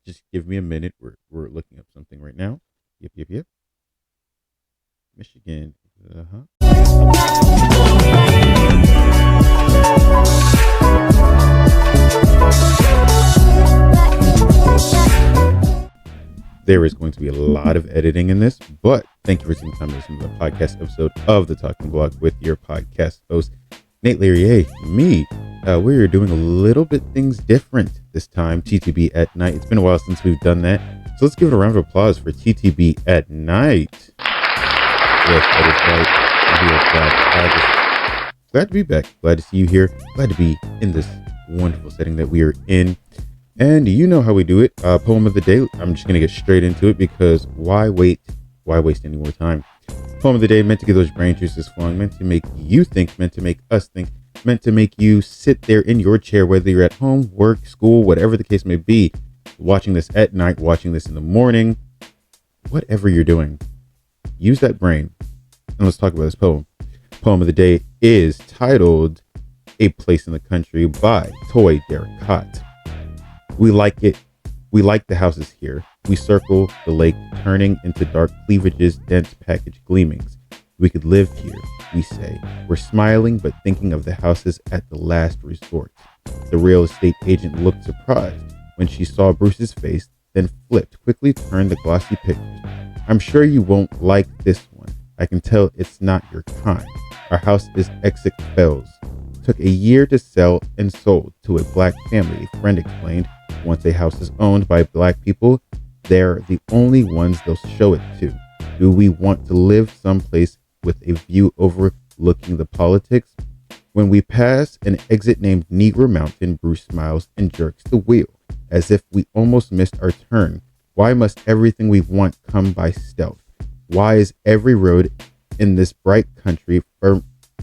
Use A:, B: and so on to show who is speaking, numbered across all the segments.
A: Just give me a minute. We're looking up something right now. Yep. Michigan. There is going to be a lot of editing in this, but thank you for taking time to listen to the podcast episode of the Talkin Block with your podcast host, Nate Larrier. Me. We are doing a little bit things different this time. TTB at night. It's been a while since we've done that. So let's give it a round of applause for TTB at night. Yes, that is right. We are glad to be back. Glad to see you here. Glad to be in this wonderful setting that we are in. And you know how we do it. Poem of the day. I'm just going to get straight into it because why wait? Why waste any more time? Poem of the day meant to get those brain juices flowing, meant to make you think, meant to make us think, meant to make you sit there in your chair, whether you're at home, work, school, whatever the case may be, watching this at night, watching this in the morning, whatever you're doing. Use that brain. And let's talk about this poem. Poem of the day is titled A Place in the Country by Toy Derrick. We like it. We like the houses here. We circle the lake, turning into dark cleavages, dense package gleamings. We could live here, we say. We're smiling, but thinking of the houses at the last resort. The real estate agent looked surprised when she saw Bruce's face, then flipped, quickly turned the glossy pictures. I'm sure you won't like this one. I can tell it's not your kind. Our house is Essex Fells. Took a year to sell and sold to a black family, a friend explained. Once a house is owned by black people, they're the only ones they'll show it to. Do we want to live someplace with a view overlooking the politics? When we pass an exit named Negro Mountain, Bruce smiles and jerks the wheel, as if we almost missed our turn. Why must everything we want come by stealth? Why is every road in this bright country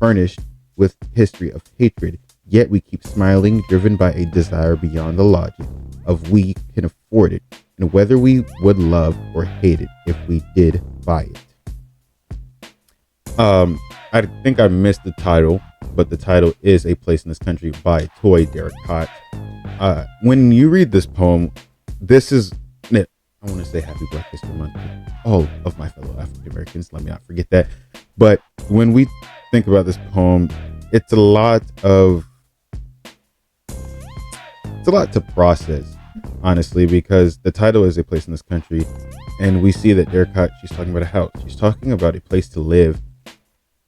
A: furnished with history of hatred, yet we keep smiling, driven by a desire beyond the logic of we can afford it, and whether we would love or hate it if we did buy it. I think I missed the title, but the title is A Place in This Country by Toy Derrick. When you read this poem, this is, I want to say Happy Black History Month to all of my fellow African Americans. Let me not forget that. But when we think about this poem, it's a lot to process, honestly, because the title is A Place in This Country, and we see that Derrick, she's talking about a house. She's talking about a place to live.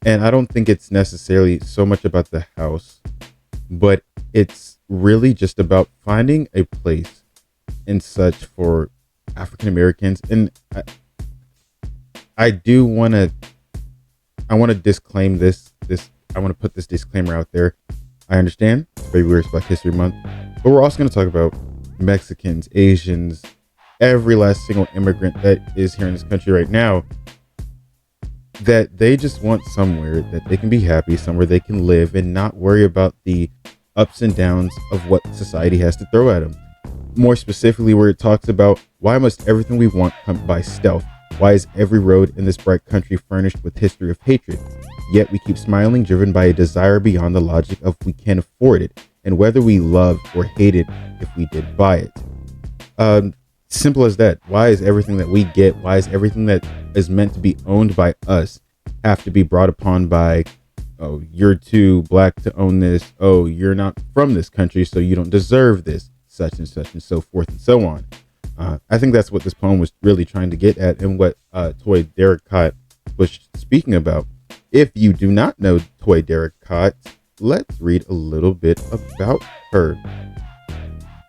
A: And I don't think it's necessarily so much about the house, but it's really just about finding a place and such for African Americans. And I want to disclaim this. I want to put this disclaimer out there. I understand it's February is Black History Month, but we're also going to talk about Mexicans, Asians, every last single immigrant that is here in this country right now, that they just want somewhere that they can be happy, somewhere they can live and not worry about the ups and downs of what society has to throw at them. More specifically, where it talks about why must everything we want come by stealth? Why is every road in this bright country furnished with history of hatred? Yet we keep smiling, driven by a desire beyond the logic of we can afford it, and whether we love or hate it if we did buy it. Simple as that. Why is everything that we get, why is everything that is meant to be owned by us have to be brought upon by, oh, you're too black to own this, oh, you're not from this country, so you don't deserve this, such and so forth and so on. I think that's what this poem was really trying to get at, and what Toy Derrick was speaking about. If you do not know Toy Derrick, let's read a little bit about her.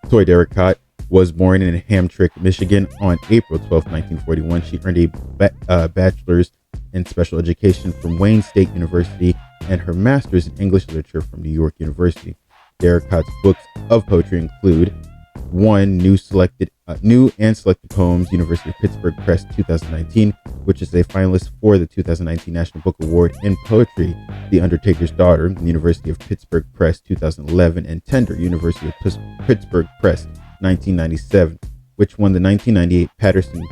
A: Toy Derrick was born in Hamtramck, Michigan on April 12, 1941. She earned a bachelor's in special education from Wayne State University and her master's in English literature from New York University. Derrick books of poetry include one new and selected poems, University of Pittsburgh Press 2019, which is a finalist for the 2019 National Book Award in Poetry, The Undertaker's Daughter, University of Pittsburgh Press 2011, and Tender, University of Pittsburgh Press 1997, which won the 1998 Patterson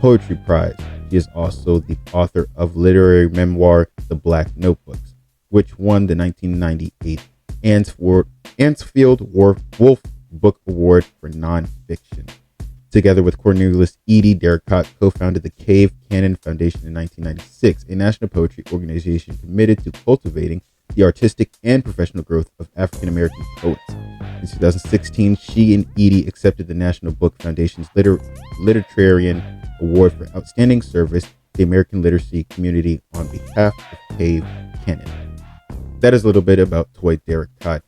A: Poetry Prize. She is also the author of literary memoir The Black Notebooks, which won the 1998 Ansfield Wolf Book Award for Nonfiction. Together with Cornelius Eady, Derricotte co-founded the Cave Canon Foundation in 1996, a national poetry organization committed to cultivating the artistic and professional growth of African-American poets. In 2016, she and Eady accepted the National Book Foundation's Literarian Award for Outstanding Service to the American literacy community on behalf of Cave Canon. That is a little bit about Toy Derricotte.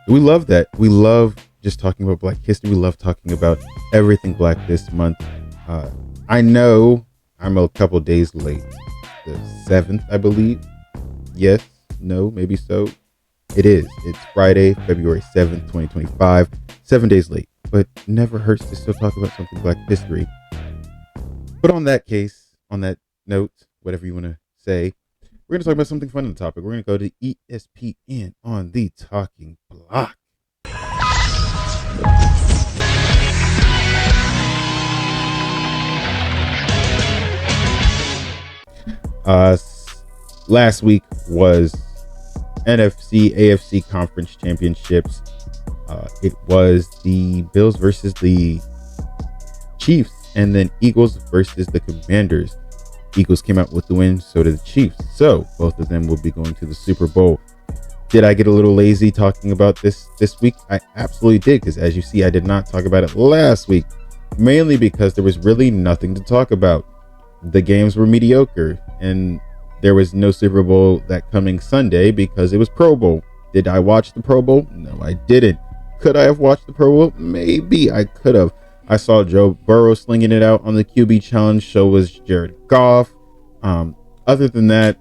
A: We love that. We love just talking about Black history. We love talking about everything Black this month. I know I'm a couple days late. The 7th, I believe. Yes, no, maybe so. It is. It's Friday, February 7th, 2025. 7 days late, but never hurts to still talk about something Black history. But on that note, whatever you want to say, we're going to talk about something fun on the topic. We're going to go to ESPN on the Talking Block. Last week was NFC, AFC Conference Championships. It was the Bills versus the Chiefs, and then Eagles versus the Commanders. Eagles came out with the win, so did the Chiefs. So both of them will be going to the Super Bowl. Did I get a little lazy talking about this week? I absolutely did, because as you see, I did not talk about it last week, mainly because there was really nothing to talk about. The games were mediocre, and there was no Super Bowl that coming Sunday because it was Pro Bowl. Did I watch the Pro Bowl? No, I didn't. Could I have watched the Pro Bowl? Maybe I could have. I saw Joe Burrow slinging it out on the QB challenge. So was Jared Goff. Other than that,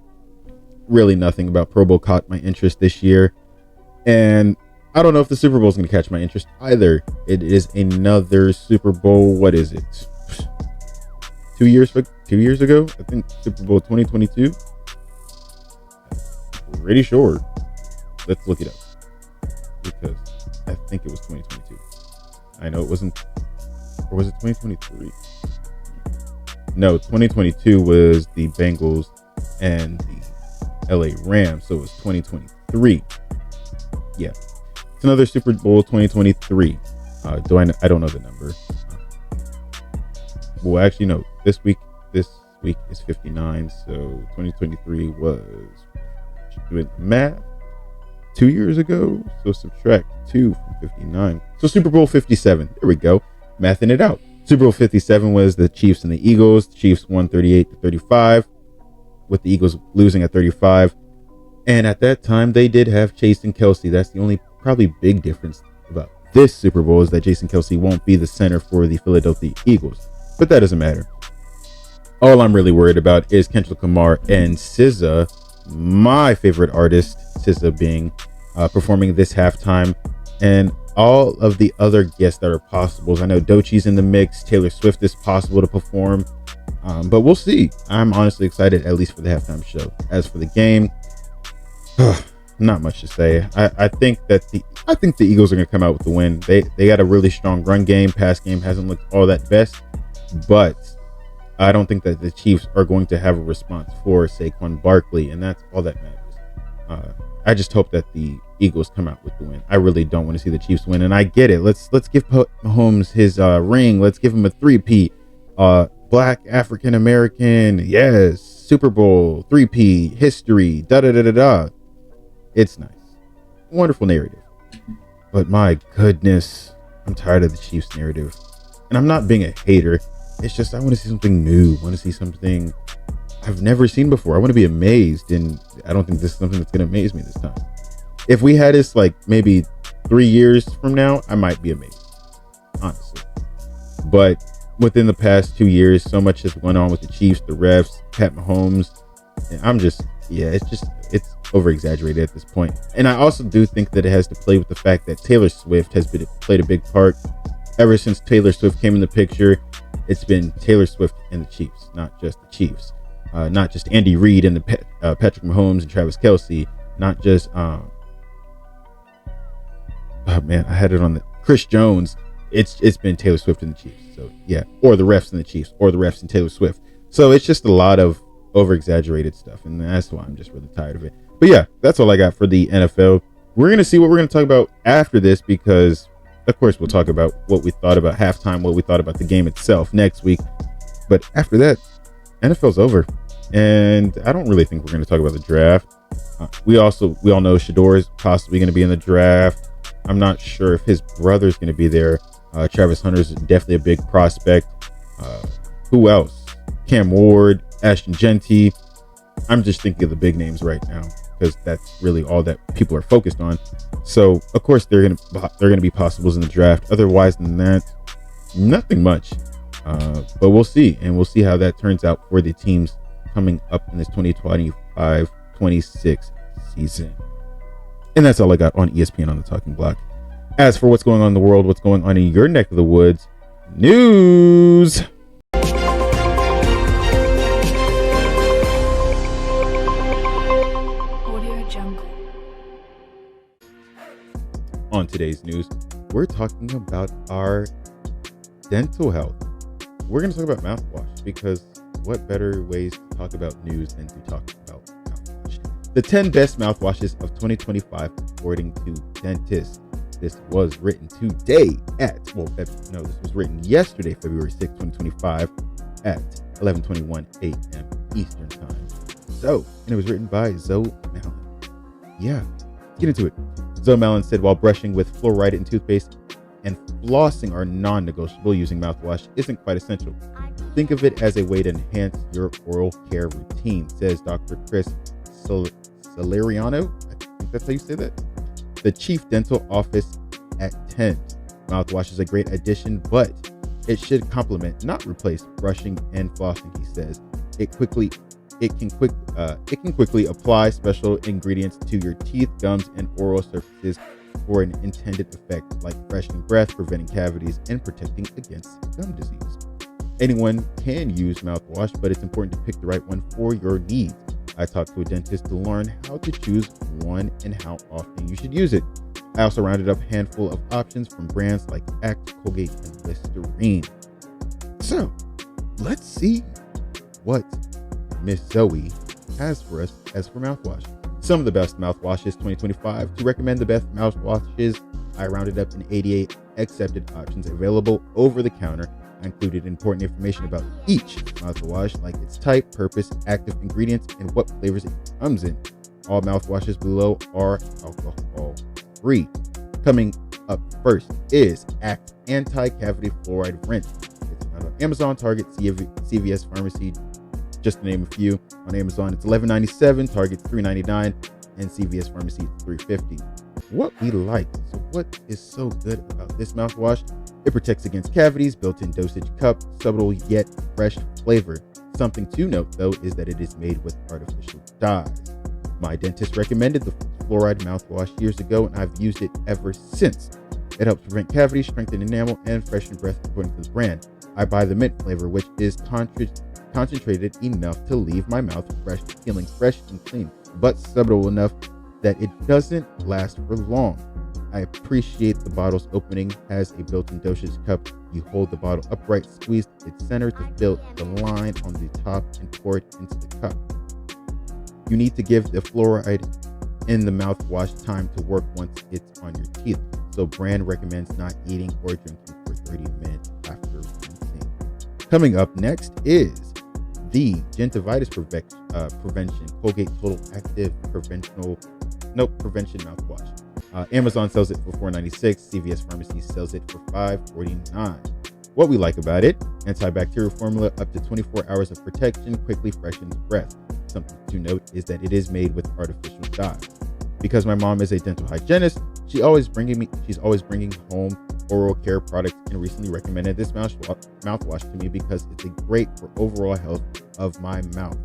A: really nothing about Pro Bowl caught my interest this year. And I don't know if the Super Bowl is going to catch my interest either. It is another Super Bowl. What is it? 2 years ago? I think Super Bowl 2022. Pretty sure. Let's look it up, because I think it was 2022. I know it wasn't, or was it 2023? No, 2022 was the Bengals and the LA Rams, so it was 2023. Yeah, it's another Super Bowl 2023. I don't know the number. Well, actually, no. This week is 59, so 2023 was, doing math, 2 years ago. So subtract 2 from 59. So Super Bowl 57. There we go. Mathing it out. Super Bowl 57 was the Chiefs and the Eagles. The Chiefs won 38-35, with the Eagles losing at 35. And at that time, they did have Jason Kelce. That's the only probably big difference about this Super Bowl, is that Jason Kelce won't be the center for the Philadelphia Eagles. But that doesn't matter. All I'm really worried about is Kendrick Lamar and SZA, my favorite artist, SZA being performing this halftime, and all of the other guests that are possible. I know Doechie's in the mix. Taylor Swift is possible to perform, but we'll see. I'm honestly excited, at least for the halftime show. As for the game, not much to say. I think the Eagles are going to come out with the win. They got a really strong run game. Pass game hasn't looked all that best, but I don't think that the Chiefs are going to have a response for Saquon Barkley, and that's all that matters. I just hope that the Eagles come out with the win. I really don't want to see the Chiefs win, and I get it. Let's give Mahomes his ring. Let's give him a 3-peat. Black African American, yes, Super Bowl 3-peat history. Da da da da da. It's nice, wonderful narrative, but my goodness, I'm tired of the Chiefs narrative, and I'm not being a hater. It's just I want to see something new. I want to see something I've never seen before. I want to be amazed, and I don't think this is something that's going to amaze me this time. If we had this like maybe 3 years from now, I might be amazed, honestly. But within the past 2 years, so much has gone on with the Chiefs, the refs, Pat Mahomes, and I'm just, it's over exaggerated at this point. And I also do think that it has to play with the fact that Taylor Swift has played a big part. Ever since Taylor Swift came in the picture, it's been Taylor Swift and the Chiefs, not just the Chiefs. Not just Andy Reid and the Patrick Mahomes and Travis Kelce. Not just I had it on the Chris Jones. It's been Taylor Swift and the Chiefs. So yeah, or the refs and the Chiefs, or the refs and Taylor Swift. So it's just a lot of over exaggerated stuff, and that's why I'm just really tired of it. But yeah, that's all I got for the NFL. We're gonna see what we're gonna talk about after this, because Of course, we'll talk about what we thought about halftime, what we thought about the game itself next week. But after that, NFL's over. And I don't really think we're going to talk about the draft. We all know Shador is possibly going to be in the draft. I'm not sure if his brother's going to be there. Travis Hunter's definitely a big prospect. Who else? Cam Ward, Ashton Genty. I'm just thinking of the big names right now because that's really all that people are focused on. So of course they're gonna be possibles in the draft. Otherwise than that, nothing much. But we'll see, and we'll see how that turns out for the teams coming up in this 2025-26 season. And that's all I got on ESPN on the Talking Block. As for what's going on in the world, what's going on in your neck of the woods, news. On today's news, we're talking about our dental health. We're going to talk about mouthwash because what better ways to talk about news than to talk about mouthwash? The 10 best mouthwashes of 2025 according to dentists. This was written today this was written yesterday, February 6, 2025 at 11:21 a.m. Eastern Time. And it was written by Zoe Mallon. Yeah, let's get into it. Zoe Mallon said while brushing with fluoride in toothpaste and flossing are non-negotiable, using mouthwash isn't quite essential. Think of it as a way to enhance your oral care routine, says Dr. Chris Solariano. I think that's how you say that. The chief dental office at Thames. Mouthwash is a great addition, but it should complement, not replace, brushing and flossing, he says. It can quickly apply special ingredients to your teeth, gums, and oral surfaces for an intended effect, like freshening breath, preventing cavities, and protecting against gum disease. Anyone can use mouthwash, but it's important to pick the right one for your needs. I talked to a dentist to learn how to choose one and how often you should use it. I also rounded up a handful of options from brands like Act, Colgate, and Listerine. So, let's see what Miss Zoe has for us as for mouthwash. Some of the best mouthwashes 2025. To recommend the best mouthwashes, I rounded up an 88 accepted options available over the counter. I included important information about each mouthwash, like its type, purpose, active ingredients, and what flavors it comes in. All mouthwashes below are alcohol-free. Coming up first is Act Anti-Cavity Fluoride Rinse. It's found on Amazon, Target, CVS Pharmacy, just to name a few. On Amazon, it's $11.97, Target's $3.99, and CVS Pharmacy, it's $3.50. What we like. So what is so good about this mouthwash? It protects against cavities, built-in dosage cup, subtle yet fresh flavor. Something to note, though, is that it is made with artificial dyes. My dentist recommended the fluoride mouthwash years ago, and I've used it ever since. It helps prevent cavities, strengthen enamel, and freshen breath according to the brand. I buy the mint flavor, which is concentrated enough to leave my mouth feeling fresh and clean, but subtle enough that it doesn't last for long. I appreciate the bottle's opening has a built-in dosage cup. You hold the bottle upright, squeeze its center to fill the line on the top, and pour it into the cup. You need to give the fluoride in the mouthwash time to work once it's on your teeth. So brand recommends not eating or drinking for 30 minutes after rinsing. Coming up next is the gingivitis prevention Colgate Total Active Prevention mouthwash. Amazon sells it for $4.96. CVS Pharmacy sells it for $5.49. What we like about it: antibacterial formula, up to 24 hours of protection, quickly freshens breath. Something to note is that it is made with artificial dyes. Because my mom is a dental hygienist, she's always bringing home oral care products, and recently recommended this mouthwash to me because it's great for overall health of my mouth,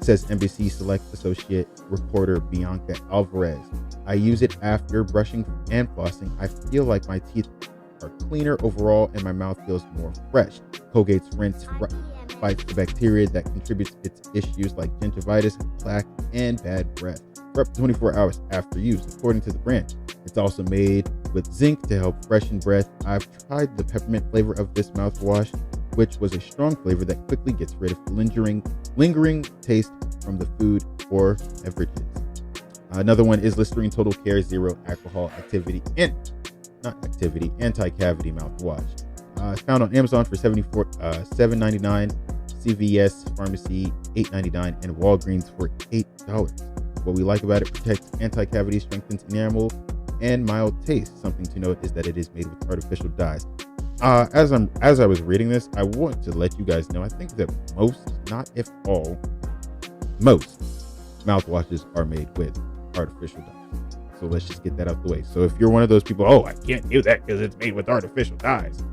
A: says NBC Select Associate reporter Bianca Alvarez. I use it after brushing and flossing. I feel like my teeth are cleaner overall and my mouth feels more fresh. Colgate's rinse fights the bacteria that contributes to its issues like gingivitis, plaque, and bad breath for up to 24 hours after use, according to the brand. It's also made with zinc to help freshen breath. I've tried the peppermint flavor of this mouthwash, which was a strong flavor that quickly gets rid of lingering taste from the food or beverages. Another one is Listerine Total Care Zero Alcohol Activity and anti-cavity mouthwash. It's found on Amazon for $7.99, CVS Pharmacy $8.99, and Walgreens for $8. What we like about it: protects anti-cavity, strengthens enamel, and mild taste. Something to note is that it is made with artificial dyes. As I was reading this, I want to let you guys know, I think that most, not if all, most mouthwashes are made with artificial dyes. So let's just get that out the way. So if you're one of those people, I can't do that because it's made with artificial dyes,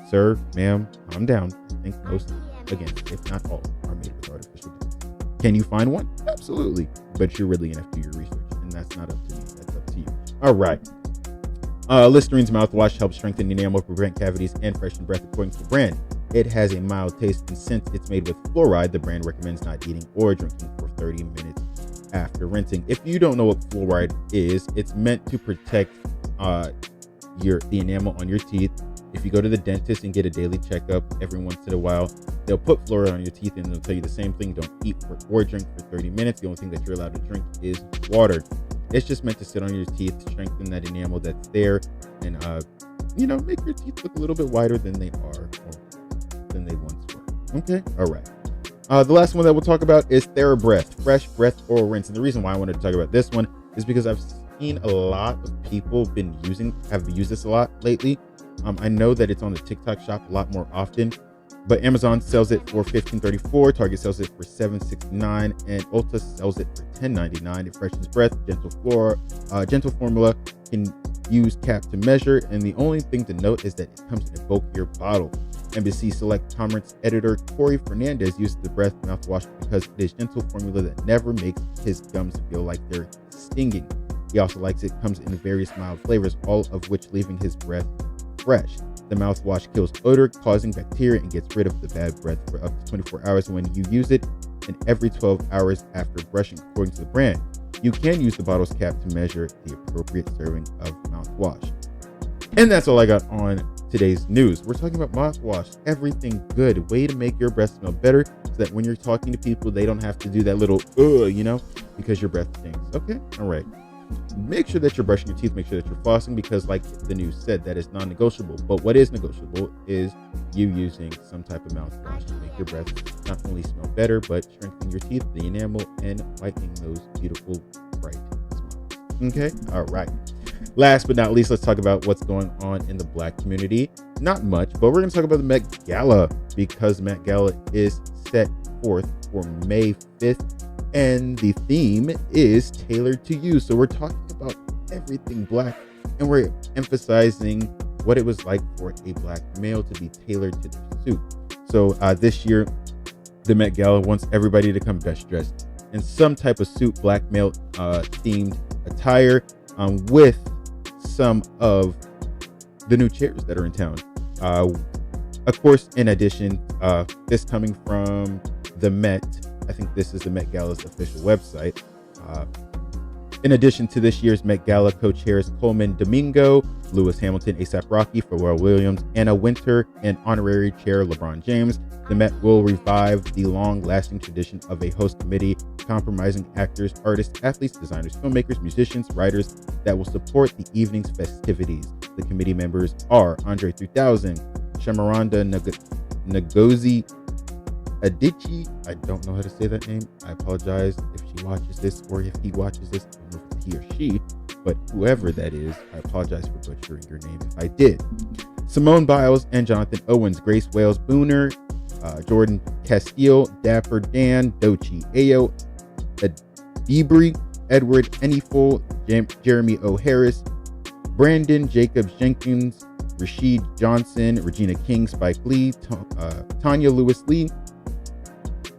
A: sir, ma'am, calm down. I think most, again, if not all, are made with artificial dyes. Can you find one? Absolutely. But you're really going to have to do your research, and that's not up to me. That's up to you. All right. Listerine's mouthwash helps strengthen enamel, prevent cavities, and freshen breath according to the brand. It has a mild taste, and since it's made with fluoride, the brand recommends not eating or drinking for 30 minutes after rinsing. If you don't know what fluoride is, it's meant to protect the enamel on your teeth. If you go to the dentist and get a daily checkup every once in a while, they'll put fluoride on your teeth and they'll tell you the same thing: don't eat or drink for 30 minutes. The only thing that you're allowed to drink is water. It's just meant to sit on your teeth, strengthen that enamel that's there, and make your teeth look a little bit wider than they are, or than they once were. Okay, all right. The last one that we'll talk about is TheraBreath Fresh Breath Oral Rinse, and the reason why I wanted to talk about this one is because I've seen a lot of people have used this a lot lately. I know that it's on the TikTok shop a lot more often, but Amazon sells it for $15.34, Target sells it for $7.69, and Ulta sells it for $10.99. It freshens breath, gentle formula, can use cap to measure, and the only thing to note is that it comes in a bulkier bottle. NBC Select Commerce editor Corey Fernandez used the breath mouthwash because it is gentle formula that never makes his gums feel like they're stinging. He also likes it comes in various mild flavors, all of which leaving his breath fresh. The mouthwash kills odor, causing bacteria, and gets rid of the bad breath for up to 24 hours when you use it, and every 12 hours after brushing, according to the brand. You can use the bottle's cap to measure the appropriate serving of mouthwash. And that's all I got on today's news. We're talking about mouthwash, everything good, way to make your breath smell better, so that when you're talking to people, they don't have to do that little because your breath stinks. Okay, all right. Make sure that you're brushing your teeth, make sure that you're flossing, because like the news said, that is non-negotiable. But what is negotiable is you using some type of mouthwash to make your breath not only smell better, but strengthen your teeth, the enamel, and whitening those beautiful, bright smiles. Okay, all right. Last but not least, let's talk about what's going on in the Black community. Not much, but we're going to talk about the Met Gala, because Met Gala is set forth for May 5th. And the theme is tailored to you. So we're talking about everything Black, and we're emphasizing what it was like for a Black male to be tailored to their suit. So this year, the Met Gala wants everybody to come best dressed in some type of suit, Black male themed attire, with some of the new chairs that are in town. Of course, in addition, this coming from the Met, I think this is the Met Gala's official website. In addition to this year's Met Gala, co-chairs Coleman Domingo, Lewis Hamilton, A$AP Rocky, Pharrell Williams, Anna Wintour, and honorary chair LeBron James. The Met will revive the long-lasting tradition of a host committee comprising actors, artists, athletes, designers, filmmakers, musicians, writers that will support the evening's festivities. The committee members are Andre 3000, Shamaranda Ngozi Adichie, I don't know how to say that name. I apologize if she watches this or if he watches this. I don't know if it's he or she, but whoever that is, I apologize for butchering your name if I did. Simone Biles and Jonathan Owens, Grace Wales Booner, Jordan Castile, Dapper Dan, Doechii Ayo, Debris, Edward Eniful, Jeremy O. Harris, Brandon Jacobs Jenkins, Rashid Johnson, Regina King, Spike Lee, Tanya Lewis Lee,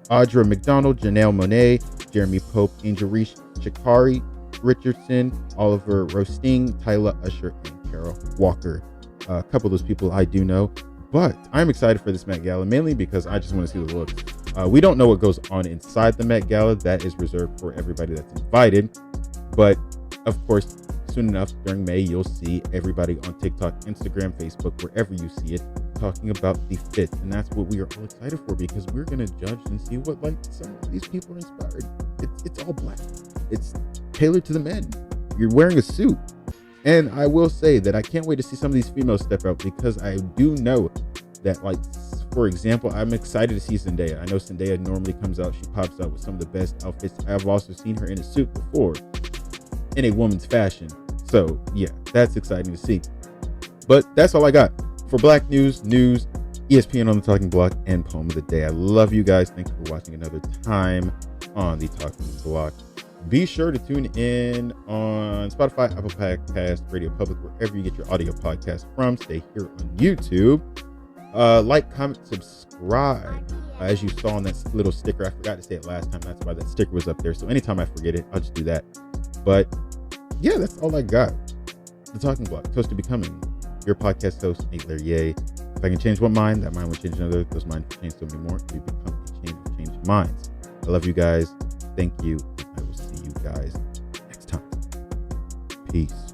A: Audra McDonald, Janelle Monáe, Jeremy Pope, Angel Reese, Shakari Richardson, Oliver Roasting, Tyler Usher, and Carol Walker. A couple of those people I do know, but I'm excited for this Met Gala, mainly because I just want to see the looks. We don't know what goes on inside the Met Gala. That is reserved for everybody that's invited. But of course, soon enough during May, you'll see everybody on TikTok, Instagram, Facebook, wherever you see it, talking about the fit. And that's what we are all excited for, because we're going to judge and see what some of these people are inspired. It's all Black. It's tailored to the men. You're wearing a suit. And I will say that I can't wait to see some of these females step out, because I do know that, like, for example, I'm excited to see Zendaya. I know Zendaya normally comes out, she pops out with some of the best outfits. I've also seen her in a suit before in a woman's fashion. So yeah, that's exciting to see. But that's all I got for Black News, ESPN on the Talking Block, and Poem of the Day. I love you guys. Thank you for watching another time on the Talking Block. Be sure to tune in on Spotify, Apple Podcasts, Radio Public, wherever you get your audio podcast from. Stay here on YouTube. Like, comment, subscribe. As you saw on that little sticker, I forgot to say it last time. That's why that sticker was up there. So anytime I forget it, I'll just do that. But yeah, that's all I got. The Talking Block, toast to becoming your podcast host, Nate Leary. If I can change one mind, that mind will change another. Those minds will change so many more. We become a change minds. I love you guys. Thank you. I will see you guys next time. Peace.